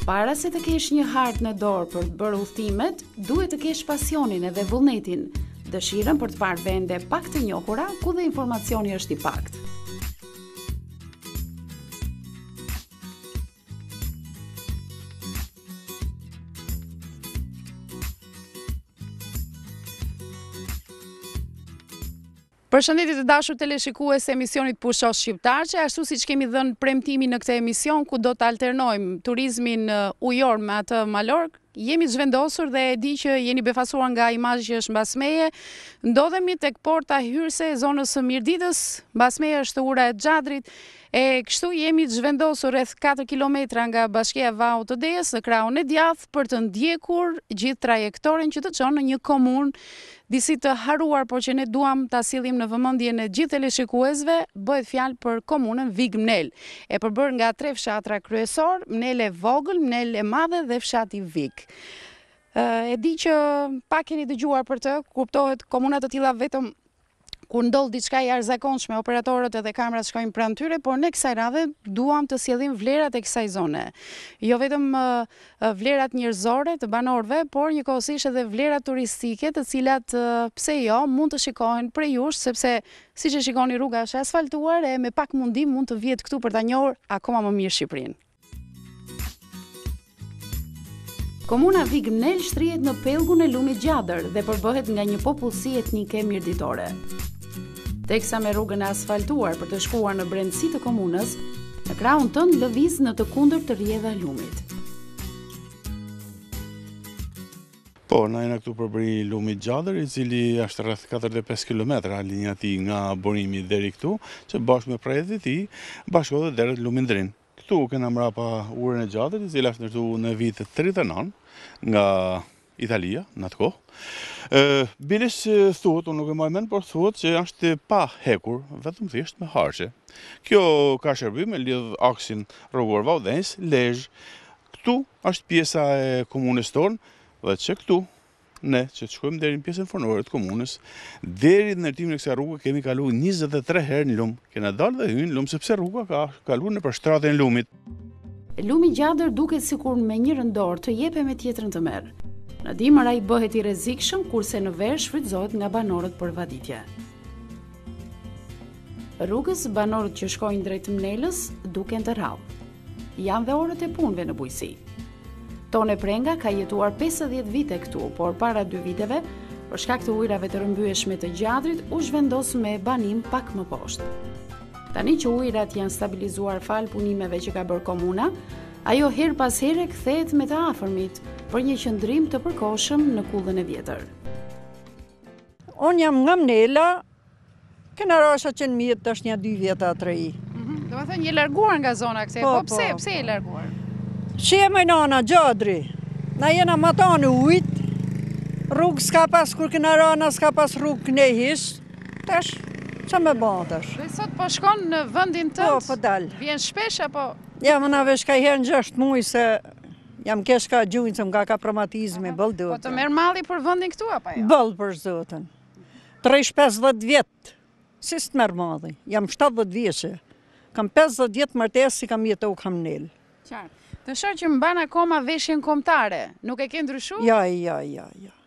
Para se të kesh një hartë në dorë për të bërë udhëtimet, duhet të kesh pasionin edhe vullnetin, dëshirën për të parë vende pak të njohura ku dhe informacioni është i paktë. Përshëndetje të dashur teleshikues e emisionit Pushos Shqiptarçe, ashtu siç kemi dhënë premtimin në këtë emision ku do të alternojmë turizmin ujor me atë malor, jemi zhvendosur dhe e di që jeni befasuar nga imazhi që është mbas meje. Ndodhemi tek porta hyrëse e zonës së Mirditës, mbas meje është ura e Xhadrit. E kështu jemi të zhvendosur rreth 4 kilometra nga bashkia Vau të Dejes në krahun e djathtë për të ndjekur gjithë trajektorin që të çon në një komunë disi të haruar, por që ne duam ta sillim në vëmendjen e gjithë teleshikuesve. Bëhet fjalë për komunën Vigmnel, e përbërë nga 3 fshatra kryesor, Mnel e vogël, Mnel e madhe dhe fshati Vig. E di që pak keni dëgjuar për të, kuptohet komuna të tilla vetëm kur ndodh diçka e jashtëzakonshme, operatorët edhe kamerat shkojnë pranë tyre, por ne kësaj radhe duam të sjellim vlerat e kësaj zone. Jo vetëm vlerat njerëzore të banorëve, por njëkohësisht edhe vlerat turistike, të cilat pse jo mund të shikohen prej jush, sepse siç e shikoni rruga është asfaltuar e me pak mundim mund të vihet këtu për ta njohur akoma më mirë Shqipërinë. Komuna Vigmnel shtrihet në pellgun e lumit Gjadër dhe përbëhet nga një popullsi etnike mirditore. Teksa me rrugën e asfaltuar për të shkuar në brendësi të komunës, në krahun tënd lëviz në të kundërt të rrjedha lumit. Po, na jena këtu përbëri lumit Gjadër, i cili është rreth 45 km linja e tij nga burimi deri këtu, që bashkë me projektin e tij bashkohet deri në lumin Drin. Këtu kena mrapa urën e Gjadrit, i cili është ndërtuar në vitet 39 nga Italia në atë kohë. Bilis thuhet, unë nuk e marr mend, por thuhet që është pa hekur, vetëm thjesht me harshe. Kjo ka shërbim me lidh aksin rrugor Vau-Denjës, Lezhë. Këtu është pjesa e komunës tonë, dhe që këtu ne që të shkojmë deri në pjesën fonore të komunës, deri në ndërtimin e kësaj rruge kemi kaluar 23 herë në lum. Kena dalë dhe hyrë në lum sepse rruga ka kaluar nëpër shtratën e lumit. Lumi Gjadër duket sikur me njërin dorë të jepë me tjetrën të merr. Në dimër ai bëhet i rrezikshëm, kurse në ver shfrytëzohet nga banorët për vaditje. Rrugës banorët që shkojnë drejt Mnelës duken të rrallë. Janë dhe orët e punëve në bujqësi. Tone Prenga ka jetuar 50 vite këtu, por para 2 viteve, për shkak të ujrave të rrëmbyeshme të Gjadrit, u zhvendos me banim pak më poshtë. Tani që ujrat janë stabilizuar fal punimeve që ka bërë komuna, ajo her pas here kthehet me të afërmit për një qëndrim të përkohshëm në kullën e vjetër. Unë jam nga Mnela, kena rasha që në mjetë është një 2 vjeta 3. Do të thënë një larguar nga zona kësaj, po pse e larguar? Që e nana Gjadri, na jena matani ujt, rrugë s'ka pas kur kena rana, s'ka pas rrugë këne hish, tash, që me bënë tash? Dhe sot po shkon në vendin tënd? Po dal. Vjen shpesh apo? Ja, më na vesh ka herë në 6 muaj se jam kesh ka gjujnë se më ka traumatizmi, bëllë do. Po të merr malli për vendin këtu apo jo? Bëllë për zotën. 50 vjetë, si s'të merr malli, jam 70 vjeqe. Kam 50 vjetë martesë si kam jetu Kamnel. Qartë. Të shoh që mban akoma veshjen kombëtare, nuk e ke ndryshuar?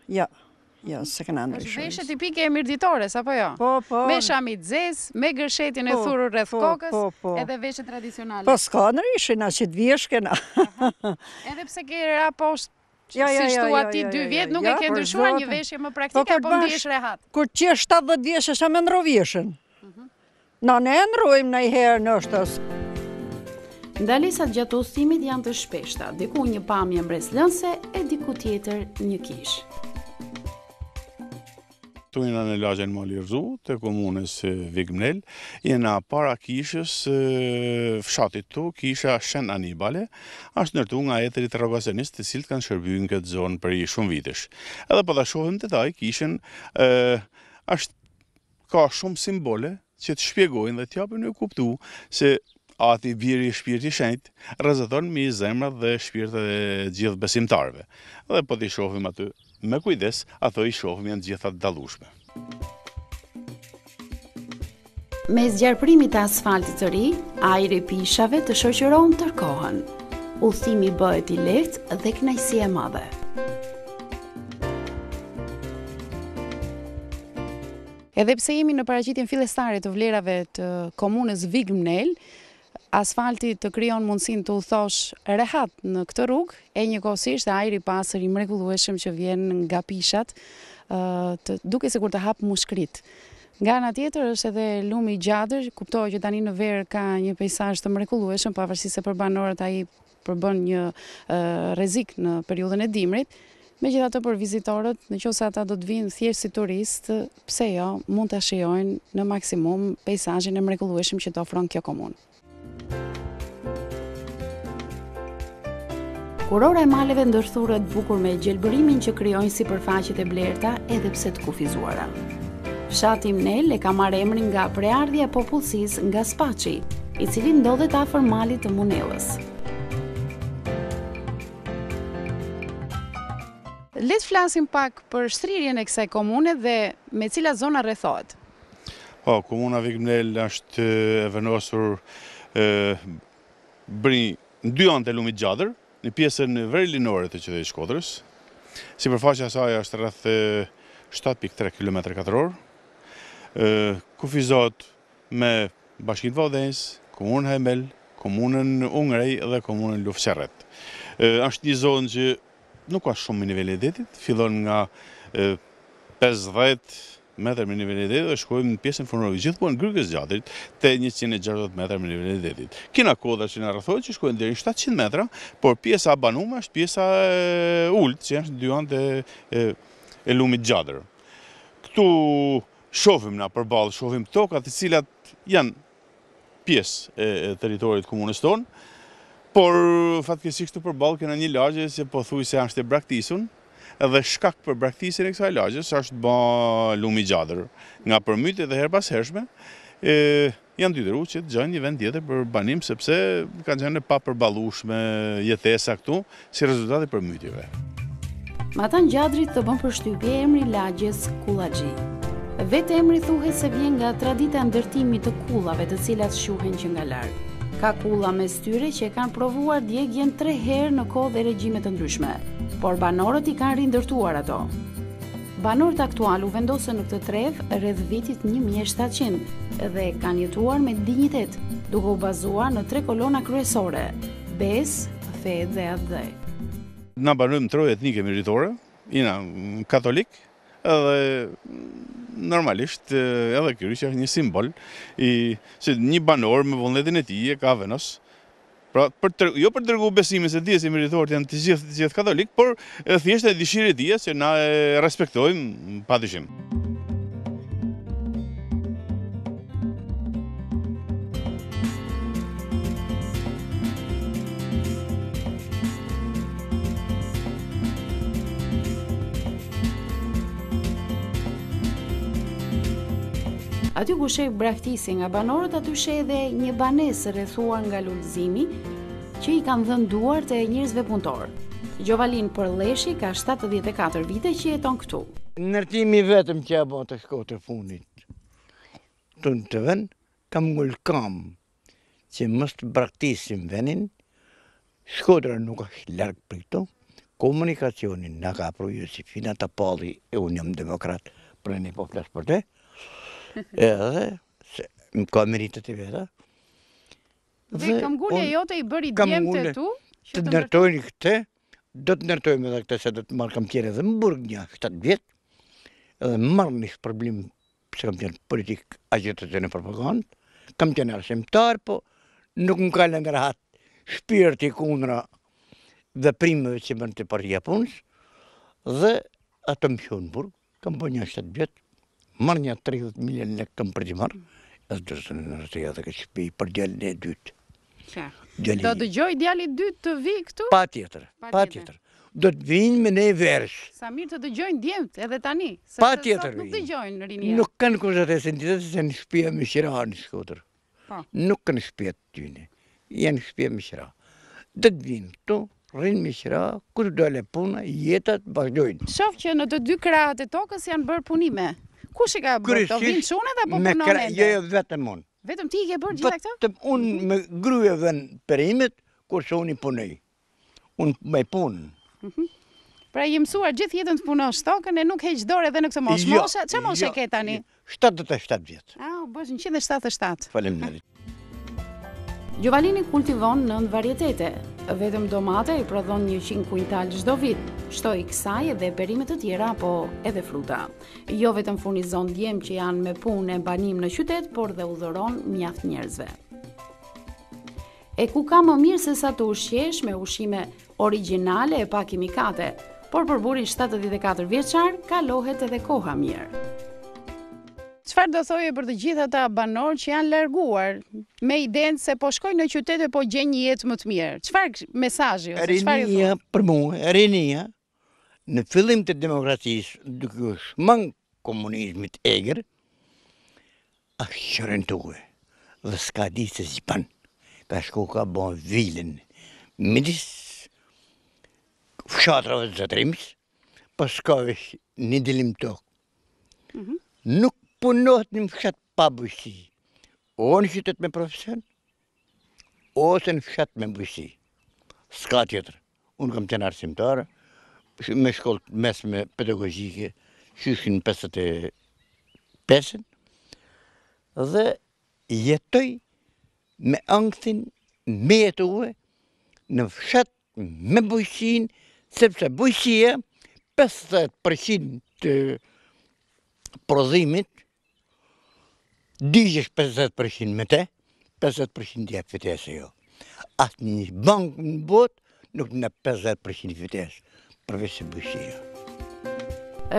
Ja, se kena ndryshuar. Veshje tipike e mirditores, apo jo? Po. Me shamit zez, me gërshetin e thurur rreth kokës, edhe veshje tradicionale. Po s'ka ndryshin, a që të vjesh kena. Edhe pse ke ra poshtë, si shtu ati 2 vjetë, nuk e ke ndryshuar një veshje më praktike, apo ndihesh rehat? Kur që 70 vjesh, është me ndro vjeshen. Na ne ndrojmë në i herë në ështës. Ndalisat gjatë udhëtimit janë të shpeshta, diku një pamje mbreslënse e diku tjetër një kish. Tu jena në lagjen Malirzu, të komunës Vigmnel, jena para kishës fshatit tu, kisha Shen Anibale, është nërtu nga etërit rrogacionist të cilët kanë shërbyer në këtë zonë për shumë vitesh. Edhe po ta shohim detaj, kishën ka shumë simbole që të shpjegojnë dhe t'japin e kuptu se ati biri i shpirti shenjt rrezëton mbi zemrat dhe shpirtet e gjithë besimtarëve. Dhe po t'i shohim aty me kujdes, ato i shohim janë gjitha të dallueshme. Me zgjarprimit të asfaltit të ri, ajri i pishave të shoqëron tërkohën. udhëtimi bëhet i lehtë dhe kënaqësi e madhe. Edhe pse jemi në paraqitjen fillestare të vlerave të komunës Vigmnel, asfalti të krijon mundësinë të udhëtosh rehat në këtë rrugë, e njëkohësisht ajri i pastër i mrekullueshëm që vjen nga pishat, duke sikur të hap mushkrit. Nga ana tjetër është edhe lumi i Gjadër, kuptohet që tani në verë ka një peizazh të mrekullueshëm, pavarësisht se për banorët ai përbën një rrezik në periudhën e dimrit. Megjithatë për vizitorët, nëse ata do të vinë thjesht si turistë, pse jo, mund ta shijojnë në maksimum peizazhin e mrekullueshëm që të ofron kjo komunë. Kurora e maleve ndërthurët bukur me gjelbërimin që krijojnë sipërfaqet e blerta edhe pse të kufizuara. Fshati Mnel e ka marrë emrin nga preardhja e popullsisë nga Spaçi, i cili ndodhet afër malit të Munellës. Le të flasim pak për shtrirjen e kësaj komune dhe me cilat zona rrethohet. Komuna Vigmnel është e vendosur në dy anë të lumit Gjadër, në pjesën verilinore të qytetit Shkodrës. Sipërfaqja e saj është rreth 7.3 km². Kufizohet me Bashkinë Vaudenjës, komunën Hemel, komunën Ungrej dhe komunën Lufqerret. Është një zonë që nuk ka shumë me nivelin e detit, fillon nga 50 metër me nivelin e detit dhe shkojmë në pjesën furnore, gjithmonë Grykës Gjatrit te 160 metër me nivelin e detit. Kena koda që na rrethohet që shkojnë deri në 700 metra, por pjesa e banuar është pjesa e ulët, që është dy anë e lumit Gjadër. Këtu shohim na përballë, shohim tokat të cilat janë pjesë e territorit të komunës tonë. Por fatkeqësisht këtu përballë kena një lagje që pothuajse është e braktisur, edhe shkak për braktisjen e kësaj lagjes është bë lumi i Gjadër. Nga përmytjet dhe her pas hershme janë detyruar që të gjejnë një vend tjetër për banim sepse kanë qenë pa përballueshme jetesa këtu si rezultat e përmytjeve. Matan Gjadrit të bën përshtypje emri lagjes Kullaxhi. Vetë emri thuhet se vjen nga tradita e ndërtimit të kullave, të cilat shuhen që nga larg. Ka kulla me styre që kanë provuar djegjen 3 herë në kohë dhe regjime të ndryshme, por banorët i kanë rindërtuar ato. Banorët aktual u vendosën në këtë trev rreth vitit 1700 dhe kanë jetuar me dinjitet, duke u bazuar në 3 kolona kryesore: bes, fe dhe adhe. Na banojmë troje etnike meritore, jena katolik, edhe normalisht edhe ky është një simbol se një banor me vullnetin e tij e ka venos. Pra jo për t'treguar besimin se dihet se meritorët janë të gjithë katolik, por thjesht e dëshirë e tij që na e respektojmë padyshim. Aty ku sheh braktisi nga banorët, aty sheh edhe një banesë rrethuar nga lulëzimi që i kanë dhënë duart e njerëzve punëtor. Gjovalin Përleshi ka 74 vite që jeton këtu. Ndërtimi vetëm që e bën të shkojë të fundit. Tonë të vend kam ngulkam që mos të braktisim vendin. Shkodra nuk është larg prej këtu. Komunikacionin na ka pruju si Fina Tapalli e unë jam demokrat, për ne po flas për te. Edhe se më ka meritet e veta. Dhe këmbgulja jote i bëri djemtë tu? Të ndërtojnë këtë, do të ndërtojmë edhe këtë se do të marrë kam qenë edhe më burg një 7 vjet, edhe marrë një problem se kam qenë politik agitacion e propagandë, kam qenë arsimtar, po nuk më ka lënë rahat shpirti kundra dhe primëve që bën të partia punës, dhe atë më shonë burg, kam bërë një 7 vjet, marrë një 30 milion lekë kam për të marrë, edhe do të në rëtëja dhe këtë shpi për djallin e dytë. Do dëgjoj djali i dytë të vi këtu? Pa tjetër. Do të vinë me ne versh. Sa mirë të dëgjojnë djemët edhe tani. Pa tjetër. Nuk dëgjojnë rinia. Nuk kanë kushat e sentitet se në shpia me shira në Shkodër. Nuk kanë shpia të tyne. Janë shpia me shira. Do të vinë këtu, rrinë me shira, kur dole puna, jetat vazhdojnë. Shoh që në të dy krahët e tokës janë bërë punime. Kush i ka bërë? Do vinë çunat apo punon ende? Jo, vetëm unë. Vetëm ti i ke bërë gjitha këto? Vetëm unë me gryje vën perimet, kurse unë i punoj. unë me punë. Pra je mësuar gjithë jetën të punosh tokën e nuk heq dorë edhe në këtë moshë. Mosha, çfarë moshe ke tani? 77 vjet. Bësh 177. Faleminderit. Gjovalini kultivon 9 varietete. Vetëm domate i prodhon 100 kuintal çdo vit. Shtoi kësaj edhe perime të tjera apo edhe fruta. Jo vetëm furnizon djem që janë me punë e banim në qytet, por dhe udhëron mjaft njerëzve. E ku ka më mirë se sa të ushqesh me ushqime origjinale e pa kimikate, por për burrin 74 vjeçar kalohet edhe koha mirë. Çfarë do thoje për të gjithë ata banorë që janë larguar me idenë se po shkojnë në qytet e po gjejnë një jetë më të mirë? Çfarë mesazhi ose çfarë ju Rinia për mua, rinia në fillim të demokracisë, duke u shmang komunizmit egër, është qërëntuar dhe s'ka di se si pan. Ka shku ka bon vilën midis fshatrave të Zotrimit, pas ka vesh një dilim tokë. Nuk punohet një fshat pa bujësi. O në qytet me profesion, ose në fshat me bujësi. S'ka tjetër. Unë kam qenë arsimtar, me shkollë mesme pedagogjike, shyshin 55, dhe jetoj me anktin me jetue në fshat me bujësin, sepse bujësia 50% të prodhimit, digjesh 50% me te, 50% jep fitesë jo. Atë një bankë në botë nuk në 50% fitesë, përveç se bujësia.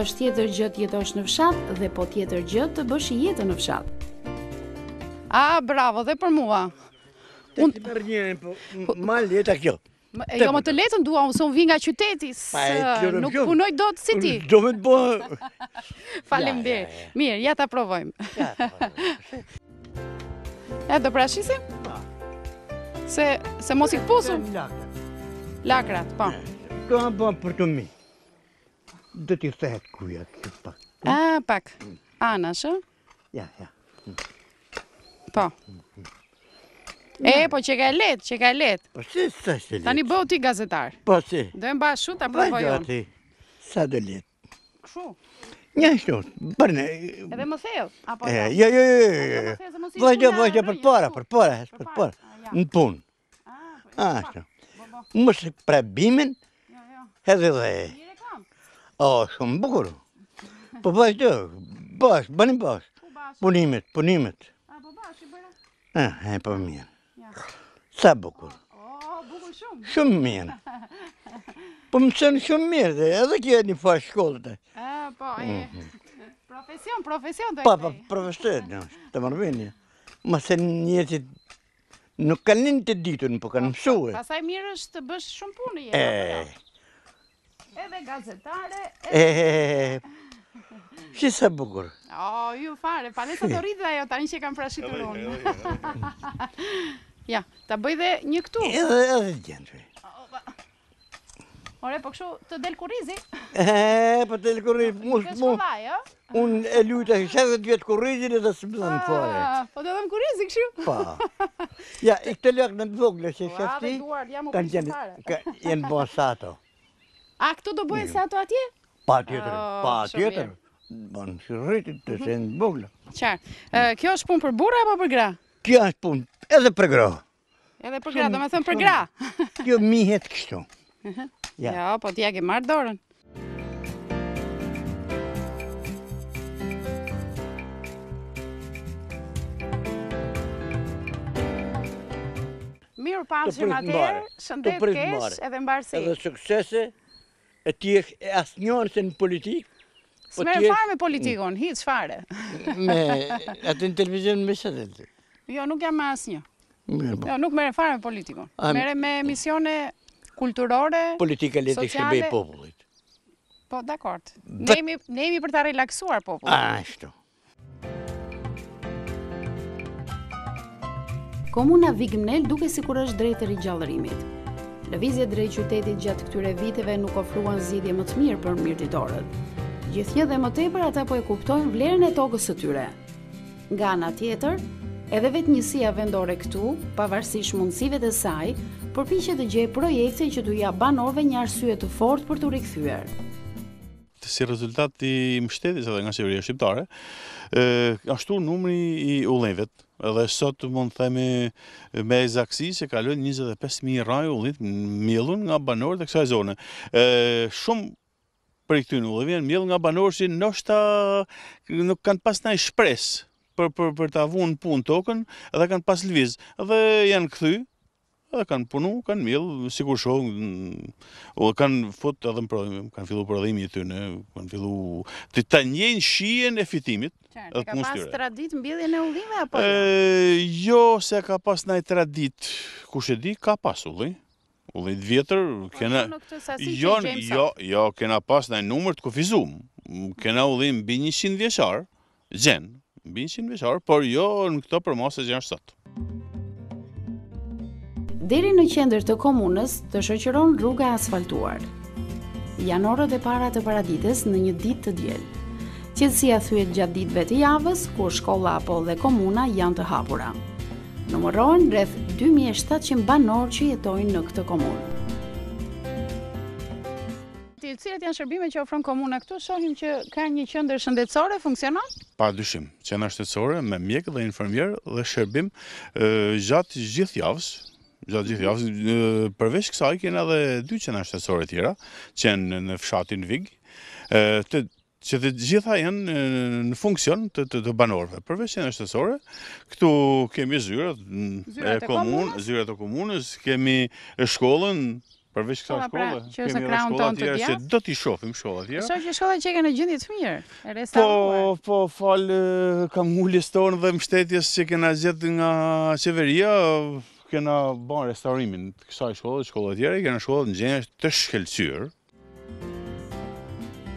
Është tjetër gjë të jetosh në fshat dhe po tjetër gjë të bësh jetën në fshat. Bravo, dhe për mua. Unë të për njërin, po ma leta kjo. Jo, më të letën dua, unë vi nga qyteti, nuk punoj dot si ti. Do me të bo... Faleminderit. Mirë, ja ta provojmë. Ja, do prashisim? Se mos i këpusu? Lakrat, po. Do a bo për të mi. Do t'i thehet kuja këtë pak. Pak. Anash, Ja. Po. Po që ka let. Po si sa se let? Tani bëu ti gazetar. Po si. Do e mba shu ta provojon. Vajdo sa do let. Kështu. Një shtu, bërne. Edhe më thellë, apo Jo. Vajdo për para. Në punë. Ashtu. Mos e prebimin, edhe dhe. Shumë bukur. Po vajdo, bëni bash. Punimet. Po bash, i bëra. Po mirë. Sa bukur. Bukur shumë. Shumë mirë. Po më sënë shumë mirë dhe edhe kjo e një farë shkollë të. Po, profesion të e Pa, profesion, të marrëvini. Ma se njerëzit nuk kanë një të ditën, po kanë mësue. Pasaj mirë është të bësh shumë punë jetë. Edhe gazetare, Shi sa bukur. Ju fare, palesa të rritë dhe ajo, tani që kam prashitur unë. Ja, ta bëj dhe një këtu. Edhe gjendë. Ore, po kështu të del kurizi? Po të del kurizi, Këtë shkollaj, unë e luta 60 vjetë kurizin edhe së më dhënë fare. Po të dhëmë kurizi kështu? Pa. Ja, i këtë lëk në të vogle që shafti, jenë bo sato. Këtu do bëjnë sato atje? Pa tjetër. Banë shërritit të shenë të vogle. Qarë, kjo është punë për burra apo për gra? Kjo është punë edhe për gra. Edhe për gra, do me thëmë për gra. Kjo mihet kështu. Ja, po t'ja ke marrë dorën. Mirë pafshim atëherë, shëndet kesh edhe mbarësi. Edhe suksese, e t'jesh e asë njërë se në politikë. S'merë fare me politikon, hiç fare. Me atë në televizion me së dhe? Jo, nuk jam me asë një. Jo, nuk merë fare me politikon. Merë me emisione kulturore, politika le të shërbej popullit. Po, dakord. Ne jemi për ta relaksuar popullit. Ashtu. Komuna Vigmnel duke sikur është drejt e rigjallërimit. Lëvizjet drejt qytetit gjatë këtyre viteve nuk ofruan zgjidhje më të mirë për mirëditorët. Gjithnjë dhe më tepër ata po e kuptojnë vlerën e tokës së tyre. Nga ana tjetër, edhe vetënjësia vendore këtu, pavarësisht mundësive të saj, përpiqet të gjejë projekte që t'u jap banorëve një arsye të fortë për t'u rikthyer. Si rezultat i mbështetjes edhe nga qeveria shqiptare, ashtu numri i udhënimeve. Edhe sot mund të themi me eksaktësi se kalojnë 25.000 raj udhënim mbjellur nga banorët e kësaj zone. Shumë për këtyre udhënimeve mbjell nga banorë që ndoshta nuk kanë pas ndonjë shpresë për ta vënë punë tokën, edhe kanë pas lëviz, dhe janë kthy, edhe kanë punu, kanë mbjell, sikur shohim, kanë fut edhe në prodhim, kanë filluar prodhimi i tyre, kanë filluar të ta njejnë shijen e fitimit. Ka pas tradit mbjelljen e udhënimeve apo jo se ka pas ndaj tradit, kush e di, ka pas udhënim. Udhënim vjetër, kena jo, kena pas ndaj numër të kufizuar. Kena udhënim mbi 100 vjeçar, mbi 100 vjeçar, por jo në këto përmase që janë sot. Deri në qendër të komunës të shoqëron rruga asfaltuar. Janë orët e para të paradites në një ditë të diel. Qetësia thyet gjatë ditëve të javës, kur shkolla apo dhe komuna janë të hapura. Numërohen rreth 2700 banorë që jetojnë në këtë komunë. Cilat janë shërbimet që ofron komuna këtu? Shohim që ka një qendër shëndetësore, funksionon? Padyshim, qendra shëndetësore me mjek dhe infermier dhe shërbim gjatë gjithë javës. Përveç kësaj kena edhe 2 qendra shëndetësore tjera, që janë në fshatin Vig, që të gjitha janë në funksion të banorëve. Përveç qendra shëndetësore, këtu kemi zyrat e komunës, kemi shkollën. Përveç kësaj shkolle, kemi edhe shkolla tjera që do t'i shohim shkolla tjera. Shoh që shkolla që në gjendje të mirë, e restauruar. Po falë kamullis tonë dhe mbështetjes që kena gjetë nga qeveria, kena bën restaurimin të kësaj shkolle, shkolla tjera, kena shkolla në gjendje të shkëlqyer.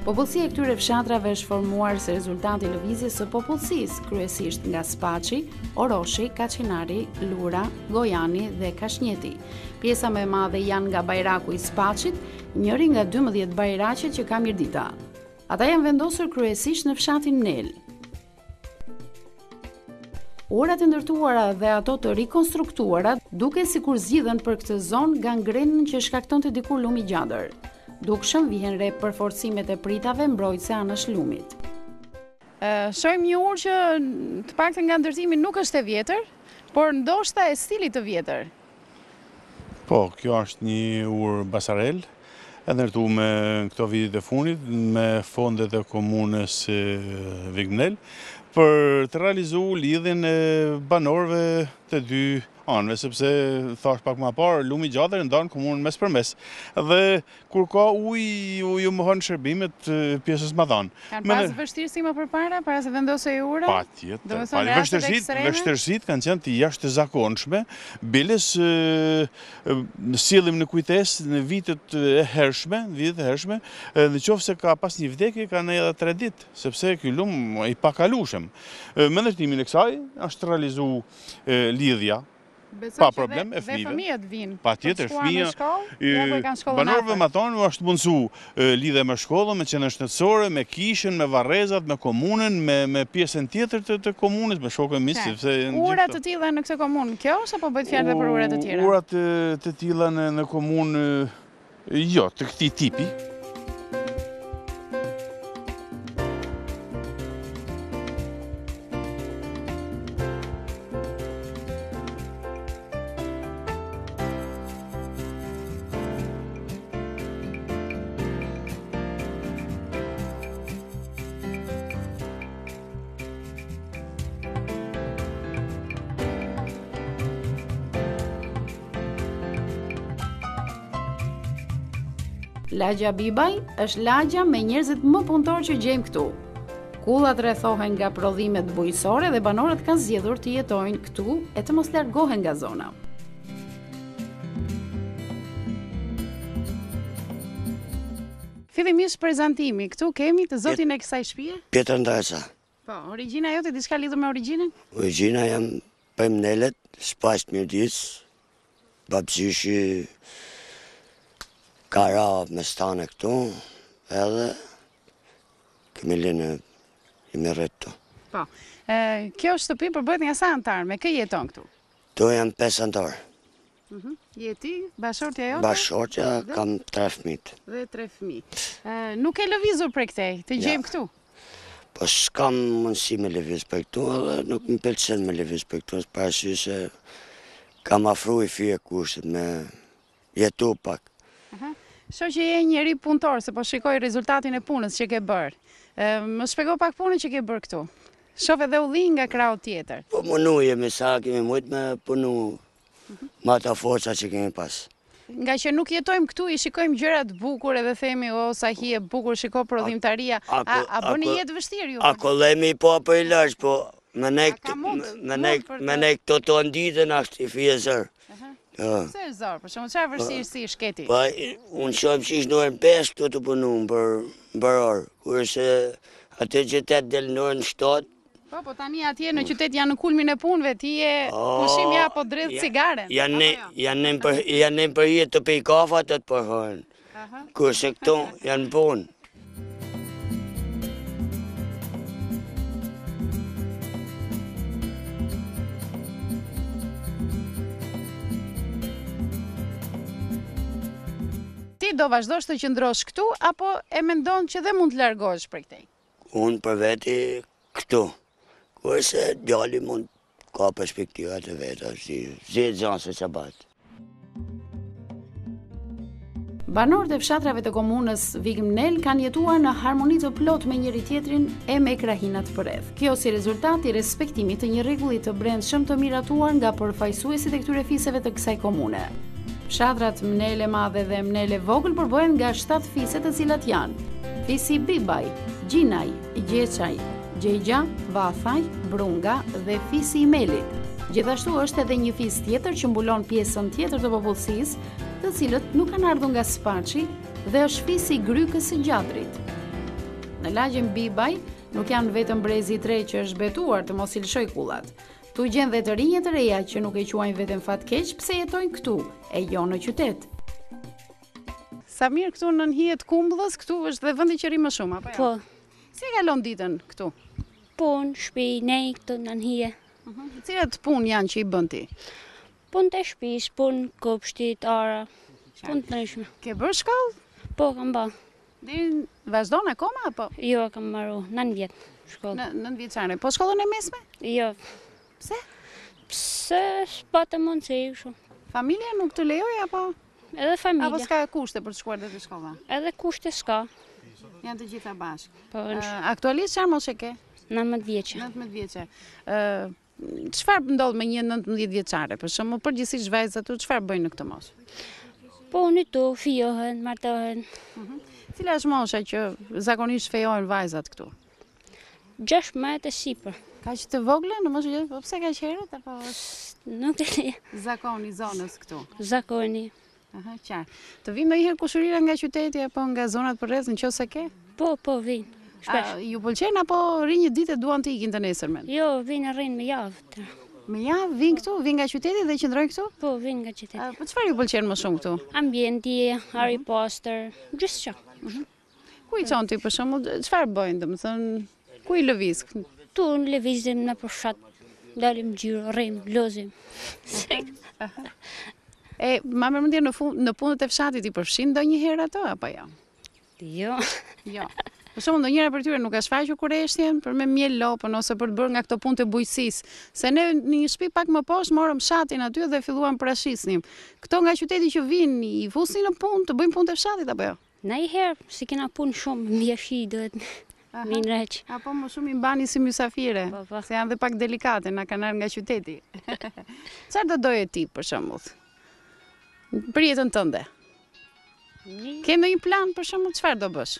Popullsia e këtyre fshatrave është formuar si rezultat i lëvizjes së popullsisë, kryesisht nga Spaçi, Oroshi, Kaçinari, Lura, Gojani dhe Kashnjeti. Pjesa më e madhe janë nga Bajraku i Spaçit, njëri nga 12 bajraqet që ka Mirdita. Ata janë vendosur kryesisht në fshatin Nel. Urat e ndërtuara dhe ato të rikonstruktuara duke sikur zgjidhen për këtë zonë gangrenën që shkaktonte dikur lumi Gjadër. Dukshëm vihen re përforcimet e pritave mbrojtëse anësh lumit. Shohim një urë që të paktën nga ndërtimi nuk është e vjetër, por ndoshta e stilit të vjetër. Po, kjo është një urë Basarel, e ndërtuar me këto vitet e fundit me fondet e komunës Vignel për të realizuar lidhjen e banorëve të 2 anëve, sepse thash pak më parë, lumi Gjadër ndan komunën mes përmes. Dhe kur ka ujë mohon shërbimet pjesës madhan. Kanë pas vështirësi më përpara, para se vendosej ura? Patjetër. Vështirësitë kanë qenë të jashtëzakonshme, biles sillim në kujtesë në vitet e hershme, në qoftë se ka pas një vdekje kanë edhe 3 ditë, sepse ky lum i pakalueshëm. Me ndërtimin e kësaj është realizuar lidhja. Pa problem e fëmijëve. Dhe fëmijët vinë. Patjetër, fëmijë. Banorëve më tonë është mundsu lidhe me shkollën, me qendrën shëndetësore, me kishën, me varrezat, me komunën, me pjesën tjetër të komunës, me shokën mi. Urat të tilla në këtë komunë, kjo është apo bëhet fjalë për urat të tjera? Urat të tilla në komunë, jo, të këtij tipi. Lagja Bibaj është lagja me njerëzit më punëtor që gjejmë këtu. Kullat rrethohen nga prodhimet bujqësore dhe banorët kanë zgjedhur të jetojnë këtu e të mos largohen nga zona. Fillimisht prezantimi, këtu kemi të zotin e kësaj shtëpie? Pjetër Ndajsa. Po, origjina jote diçka lidhur me origjinën? Origjina jam për Mnelet, Spaç Mirdis, babësyshi ka ra me stane këtu, edhe kemi linë jemi rritë tu. Po, kjo shtëpi përbëhet nga sa antar, me kë jeton këtu? Tu jam 5 antar. Je ti, bashortja jote? Bashortja, kam 3 fëmijë. Dhe 3 fëmijë. Nuk e lëvizur për këtej, të gjejmë këtu? Po s'kam mundësi me lëviz për këtu, edhe nuk më pëlqen me lëviz për këtu, për arsye se kam afru i fije kushtet me jetu pak. Shoh që je njeri punëtor, se po shikoj rezultatin e punës që ke bërë. Më shpjego pak punën që ke bërë këtu. Shoh edhe udhëhin nga krau tjetër. Po munujemi sa kemi mujt me punu ma ta forca që kemi pas. Nga që nuk jetojmë këtu, i shikojmë gjërat bukur edhe themi, o, sa hi e bukur, shiko prodhimtaria. A bëni jetë vështirë ju? A kollemi po apo i lërsh, po me ne këto të nditën ashtë i fije zërë. Se e zorë, për shumë, çfarë vështirësi shketi? Pa, unë shohim që ishtë në orën 5 këtu të punu për orë, kurse atë qytet del në orën 7. Po tani atje në qytet janë në kulmin e punëve, ti je pushim ja po drejt cigaren. Janë për jetë të pej kafa të të përhojnë, kurse këtu janë punë. Ti do vazhdosh të qëndrosh këtu, apo e mendon që dhe mund të largohesh prej këtej? Unë për veti këtu, kurse djali mund ka perspektivat e veta, si zedë zanë se që batë. Banorët e fshatrave të komunës Vigmnel kanë jetuar në harmoni të plot me njëri tjetrin e me krahinat përreth. Kjo si rezultat i respektimit të një rregulli të brendshëm të miratuar nga përfaqësuesit e këtyre fiseve të kësaj komune. Fshatrat Mnele Madhe dhe Mnele Vogël përbëhen nga 7 fise të cilat janë fisi Bibaj, Gjinaj, Gjeçaj, Gjegja, Vathaj, Brunga dhe fisi i Melit. Gjithashtu është edhe një fis tjetër që mbulon pjesën tjetër të popullsisë, të cilët nuk kanë ardhur nga Spaçi dhe është fisi i Grykës së Gjatrit. Në lagjen Bibaj nuk janë vetëm brezi i tre që është betuar të mos i lëshoj kullat. Tu gjen dhe të rinje të reja që nuk e quajnë veten fatkeq pse jetojnë këtu, e jo në qytet. Sa mirë këtu në hijet Kumbullës, këtu është dhe vendi që rri më shumë, apo jo? Po. Si e kalon ditën këtu? Punë, shtëpi, nej këtu në hije. Cilat punë janë që i bën ti? Punë të shtëpisë, punë kopshtit, ara, punë të ndryshme. Ke bërë shkollë? Po, kam ba. Deri vazhdon akoma apo? Jo, kam marru 9 vjetë shkollë. Në 9 vjeçare. Po shkollën e mesme? Jo. Pse? Pse s'pata mundësi shumë. Familja nuk të lejoj apo? Edhe familja. Apo s'ka kushte për të shkuar dhe të shkolla? Edhe kushte s'ka. Janë të gjitha bashkë. Po, Aktualisht çfarë moshë ke? 19 vjeçe. 19 vjeçe. Çfarë ndodh me një 19 vjeçare? Për shembull, përgjithsisht vajzat tu çfarë bëjnë në këtë moshë? Po në tu fijohen, martohen. Cila është mosha që zakonisht fejojnë vajzat këtu? 16 e sipër. Kaq të vogla në moshë, po pse kaq herët apo është Nuk e di. zakoni i zonës këtu? Zakoni. Aha, qartë. Të vinë ndonjëherë kushërira nga qyteti apo nga zonat përreth nëse ke? Po, vinë. Shpesh. Ju pëlqen apo rri një ditë e duan të ikin të nesërmen? Jo, vinë rrinë me javë. Me javë vinë këtu, vinë nga qyteti dhe qëndrojnë këtu? Po, vinë nga qyteti. Po çfarë ju pëlqen më shumë këtu? Ambienti, Harry Potter, gjithçka. Ku i çon ti për shembull, çfarë bëjnë, domethënë, ku i lëviz? Tu në lëvizim në përshat, dalim gjyrë, rrim, lozim. Ma mërmendje në punët e fshatit i përfshin ndonjëherë ato apo jo? Jo. Jo. Për shembull, ndonjëra për tyre nuk ka shfaqur kurreshtjen për me miel lopën ose për të bërë nga këto punë të bujqësisë. Se ne në një shtëpi pak më poshtë morëm shatin aty dhe filluam prashisnim. Këto nga qyteti që vinë i fusin në punë të bëjnë punë të fshatit apo jo? Na i herë, si kena punë shumë, mjeshi duhet minë req. Apo më shumë i mbani si mysafire, Po. se janë dhe pak delikate, na kanë ardhur nga qyteti. Çfarë do doje ti për shembull? Për jetën tënde. Ke ndonjë plan për shembull çfarë do bësh?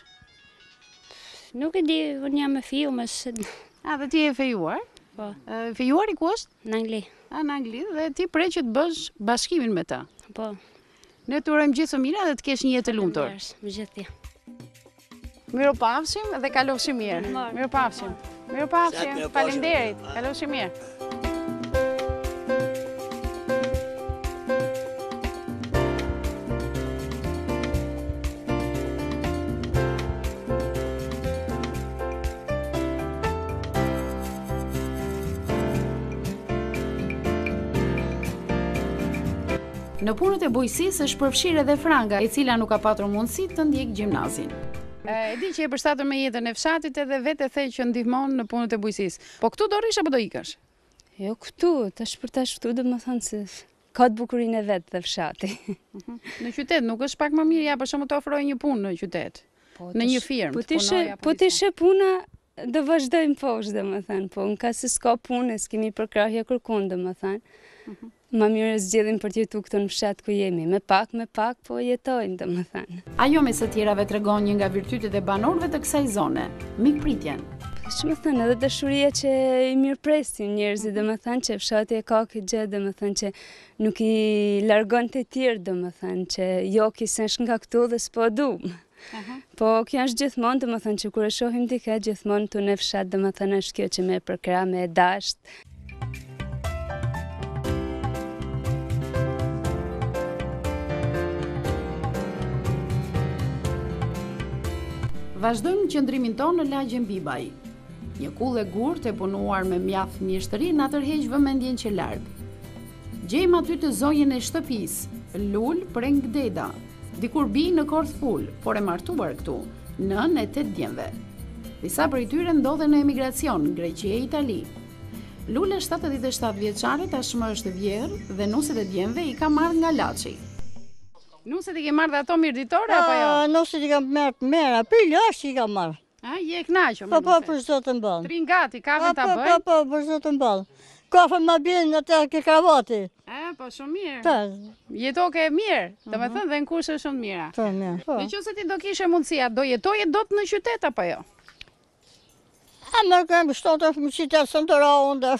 Nuk e di, unë jam me fiu, mësë Dhe ti e fejuar? Po. Fejuari ku është? në Angli. Në Angli dhe ti pre që të bësh bashkimin me ta. Po. Ne të urojmë gjithë së mira dhe të kesh një jetë të lumtur. Me gjithë. Mirupafshim dhe kalofshim mirë. Mirupafshim. Mirupafshim. Faleminderit. Kalofshim mirë. Në punët e bujqësisë është përfshirë edhe Franga, e cila nuk ka patur mundësi të ndjek gjimnazin. E di që e përshtatër me jetën e fshatit edhe vetë e the që ndihmon në punët e bujqësisë. Po këtu do rish apo do ikësh? Jo këtu, tash për tash këtu do më thënë se ka të bukurinë e vetë dhe fshati. Në qytet nuk është pak më mirë, ja për shembull të ofrojë një punë në qytet. Në një firmë. Po t'ishe puna do vazhdojmë poshtë, domethënë, po në ka se s'ka punë, s'kemi përkrahje kërkon, domethënë. Ma mirë zgjedhim për t'jetu këtu në fshat ku jemi, me pak, po jetojmë, domethënë. Ajo me së tjerave tregon një nga virtytet e banorëve të kësaj zone, mikpritjen. Që më thënë, edhe dashuria që i mirë presin njerëzit, dhe më thënë që fshati e ka këtë gjë, dhe më thënë që nuk i largon të tjerë, dhe më thënë që jo kisesh nga këtu dhe s'po dumë. Po kjo është gjithmonë, dhe më thënë që kur e shohim dike, gjithmonë të në fshat, dhe më thënë është kjo që me përkra, me dasht. Vazhdojmë qëndrimin tonë në lagjen Bibaj. Një kull e gurtë e punuar me mjaft mjeshtëri na tërheq vëmendjen që larg. Gjejmë aty të zonjën e shtëpisë, Lul preng deda, dikur bi në Korth Pul, por e martuar këtu, nën e 8 djemve. Disa prej tyre ndodhen në emigracion, Greqi e Itali. Lul është 77 vjeçare, tashmë është vjerë dhe nuset e djemve i ka marrë nga Laçi. Nuset i ke marrë dhe ato mirditore apo jo? Nuset i kam marrë të mera, për është i kam marrë. A, je kënaqur me nuset? Po, për zotën ballë. Trin gati, kafe ta bëj? Po, për zotën ballë. Kafe më bjen në të ke kravati. Po, shumë mirë. Po. Jetoke e mirë, domethënë dhe në kushte shumë mira. Po, mirë. Nëse ti do kishe mundësia, do jetoje dot në qytet apo jo? A më kam shtonë të qytet së ndëra unë.